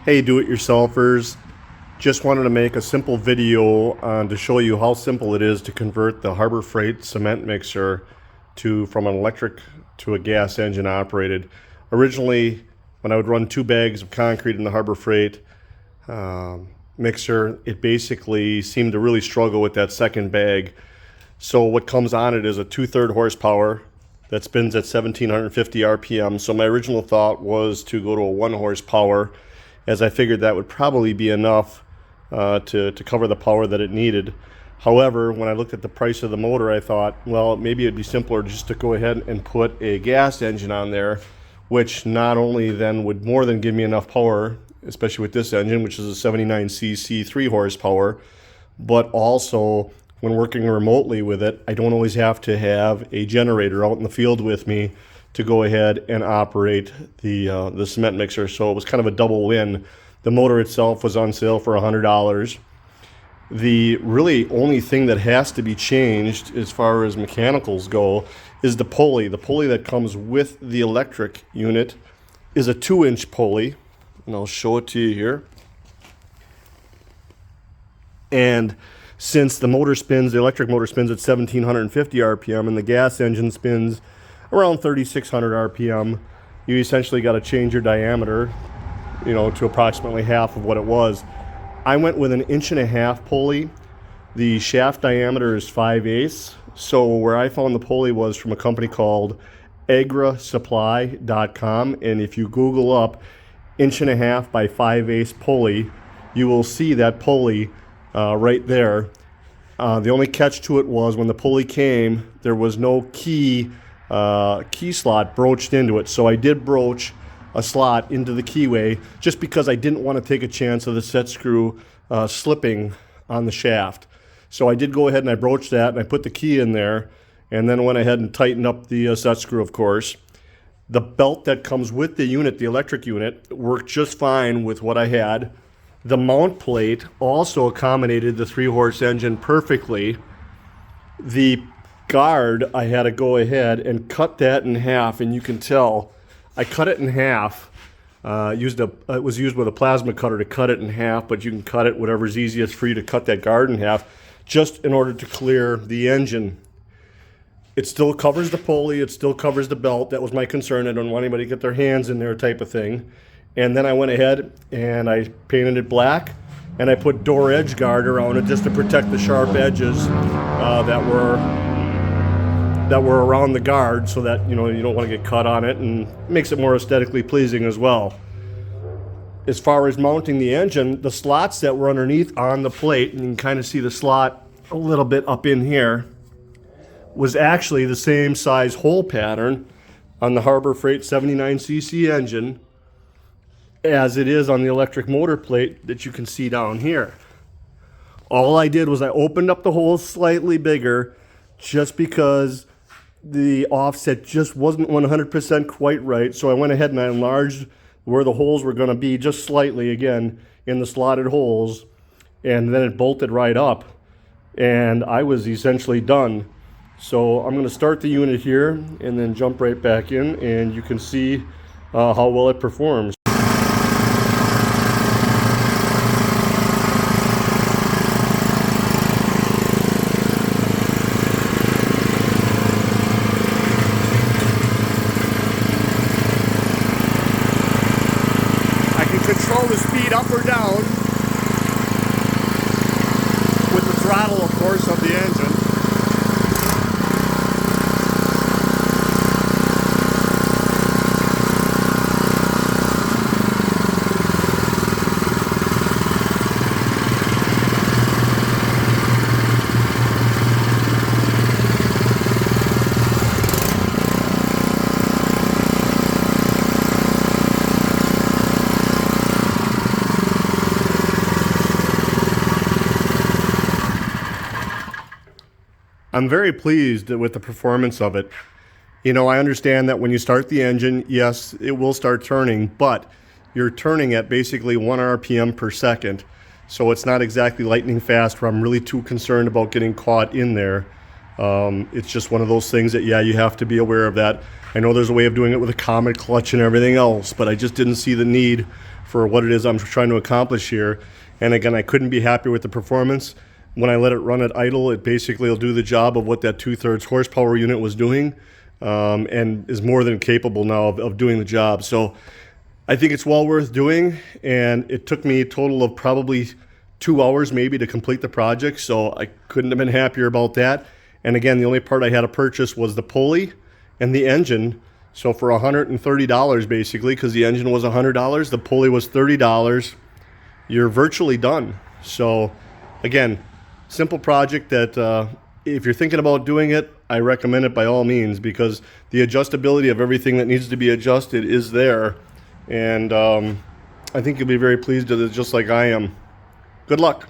Hey, do-it-yourselfers. Just wanted to make a simple video to show you how simple it is to convert the Harbor Freight cement mixer from an electric to a gas engine operated. Originally, when I would run 2 bags of concrete in the Harbor Freight mixer, it basically seemed to really struggle with that second bag. So what comes on it is a 2/3 horsepower that spins at 1750 RPM. So my original thought was to go to a 1 horsepower, as I figured that would probably be enough to cover the power that it needed. However, when I looked at the price of the motor, I thought, well, maybe it'd be simpler just to go ahead and put a gas engine on there, which not only then would more than give me enough power, especially with this engine, which is a 79cc 3 horsepower, but also when working remotely with it, I don't always have to have a generator out in the field with me to go ahead and operate the cement mixer. So it was kind of a double win. The motor itself was on sale for $100. The really only thing that has to be changed as far as mechanicals go is the pulley. The pulley that comes with the electric unit is a 2-inch pulley, and I'll show it to you here. And since the electric motor spins at 1750 RPM and the gas engine spins around 3600 RPM, you essentially got to change your diameter, to approximately half of what it was. I went with an 1.5-inch pulley. The shaft diameter is 5/8. So where I found the pulley was from a company called agrasupply.com, and if you Google up 1.5-inch by 5/8 pulley, you will see that pulley right there. The only catch to it was when the pulley came, there was no key slot broached into it. So I did broach a slot into the keyway just because I didn't want to take a chance of the set screw slipping on the shaft. So I did go ahead and I broached that and I put the key in there and then went ahead and tightened up the set screw, of course. The belt that comes with the unit, the electric unit, worked just fine with what I had. The mount plate also accommodated the 3-horse engine perfectly. The guard, I had to go ahead and cut that in half, and you can tell I cut it in half. It was used with a plasma cutter to cut it in half, but you can cut it whatever's easiest for you to cut that guard in half, just in order to clear the engine. It still covers the pulley, it still covers the belt. That was my concern. I don't want anybody to get their hands in there type of thing. And then I went ahead and I painted it black, and I put door edge guard around it just to protect the sharp edges that were around the guard, so that you don't want to get cut on it, and it makes it more aesthetically pleasing as well. As far as mounting the engine, the slots that were underneath on the plate, and you can kind of see the slot a little bit up in here, was actually the same size hole pattern on the Harbor Freight 79cc engine as it is on the electric motor plate that you can see down here. All I did was I opened up the holes slightly bigger just because the offset just wasn't 100% quite right. So I went ahead and I enlarged where the holes were going to be just slightly again in the slotted holes, and then it bolted right up and I was essentially done. So I'm going to start the unit here and then jump right back in, and you can see how well it performs. Control the speed up or down with the throttle, of course, of the engine. I'm very pleased with the performance of it. I understand that when you start the engine, yes, it will start turning, but you're turning at basically 1 RPM per second. So it's not exactly lightning fast where I'm really too concerned about getting caught in there. It's just one of those things that, yeah, you have to be aware of that. I know there's a way of doing it with a Comet clutch and everything else, but I just didn't see the need for what it is I'm trying to accomplish here. And again, I couldn't be happier with the performance. When I let it run at idle, it basically will do the job of what that 2/3 horsepower unit was doing, and is more than capable now of doing the job. So I think it's well worth doing, and it took me a total of probably 2 hours maybe to complete the project, so I couldn't have been happier about that. And again, the only part I had to purchase was the pulley and the engine. So for $130 basically, because the engine was $100, the pulley was $30, you're virtually done. So again, simple project that if you're thinking about doing it, I recommend it by all means, because the adjustability of everything that needs to be adjusted is there. And I think you'll be very pleased with it, just like I am. Good luck.